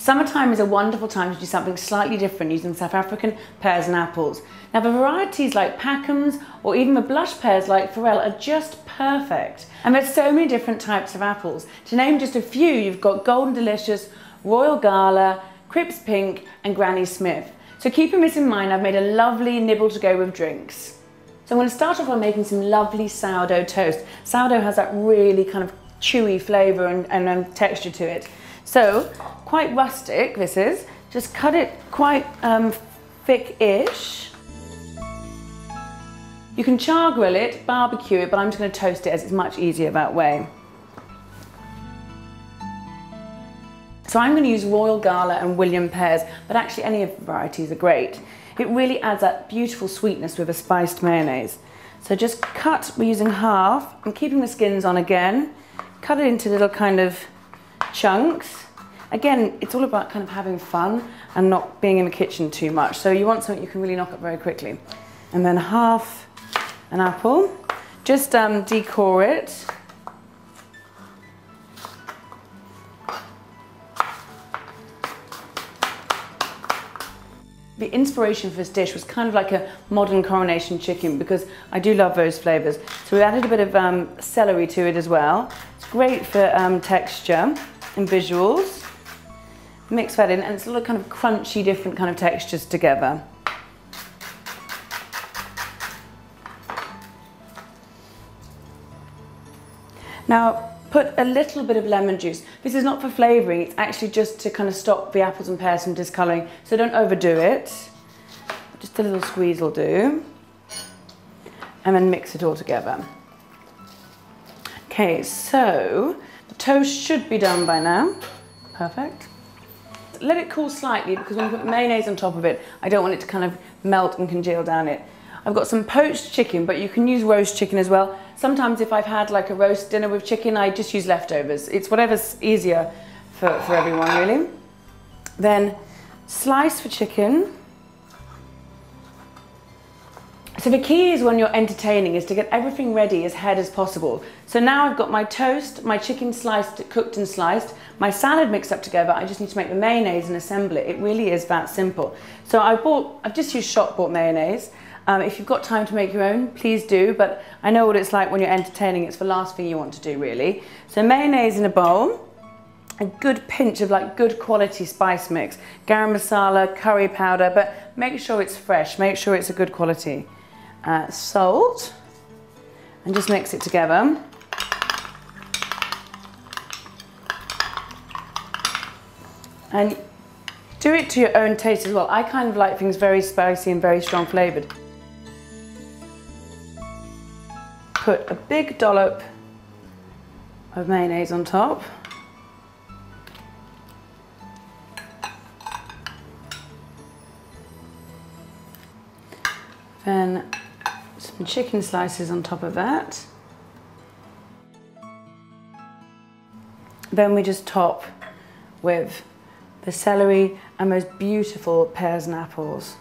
Summertime is a wonderful time to do something slightly different using South African pears and apples. Now the varieties like Packhams or even the blush pears like Forel are just perfect. And there's so many different types of apples. To name just a few, you've got Golden Delicious, Royal Gala, Crips Pink and Granny Smith. So keeping this in mind, I've made a lovely nibble to go with drinks. So I'm going to start off by making some lovely sourdough toast. Sourdough has that really kind of chewy flavour and texture to it. So, quite rustic this is. Just cut it quite thick-ish. You can char grill it, barbecue it, but I'm just going to toast it as it's much easier that way. So I'm going to use Royal Gala and William pears, but actually any of the varieties are great. It really adds that beautiful sweetness with a spiced mayonnaise. So just cut, we're using half, I'm keeping the skins on again. Cut it into little kind of chunks. Again, it's all about kind of having fun and not being in the kitchen too much. So you want something you can really knock up very quickly. And then half an apple. Just decore it. The inspiration for this dish was kind of like a modern coronation chicken because I do love those flavours. So we added a bit of celery to it as well. It's great for texture and visuals. Mix that in and it's a little kind of crunchy, different kind of textures together. Now, put a little bit of lemon juice. This is not for flavouring, it's actually just to kind of stop the apples and pears from discolouring, so don't overdo it. Just a little squeeze will do. And then mix it all together. Okay, so the toast should be done by now. Perfect. Let it cool slightly because when you put mayonnaise on top of it, I don't want it to kind of melt and congeal down it. I've got some poached chicken, but you can use roast chicken as well. Sometimes if I've had like a roast dinner with chicken, I just use leftovers. It's whatever's easier for everyone, really. Then slice for chicken. So the key is when you're entertaining is to get everything ready as head as possible. So now I've got my toast, my chicken sliced, cooked and sliced, my salad mixed up together. I just need to make the mayonnaise and assemble it. It really is that simple. So I've just used shop-bought mayonnaise. If you've got time to make your own, please do, but I know what it's like when you're entertaining. It's the last thing you want to do, really. So mayonnaise in a bowl, a good pinch of like good quality spice mix, garam masala, curry powder, but make sure it's fresh, make sure it's a good quality. Salt, and just mix it together. And do it to your own taste as well. I kind of like things very spicy and very strong flavoured. Put a big dollop of mayonnaise on top. Then some chicken slices on top of that. Then we just top with the celery and those beautiful pears and apples.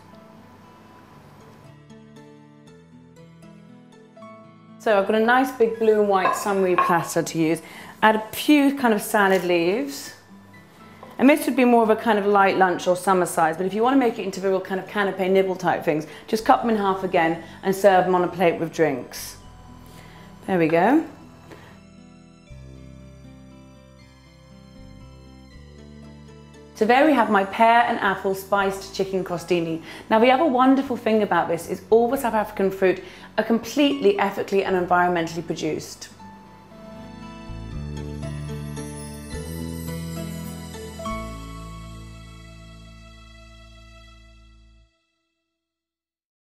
So I've got a nice big blue and white sunray platter to use. Add a few kind of salad leaves. And this would be more of a kind of light lunch or summer size, but if you want to make it into the real kind of canapé nibble type things, just cut them in half again and serve them on a plate with drinks. There we go. So there we have my pear and apple spiced chicken crostini. Now the other wonderful thing about this is all the South African fruit are completely ethically and environmentally produced.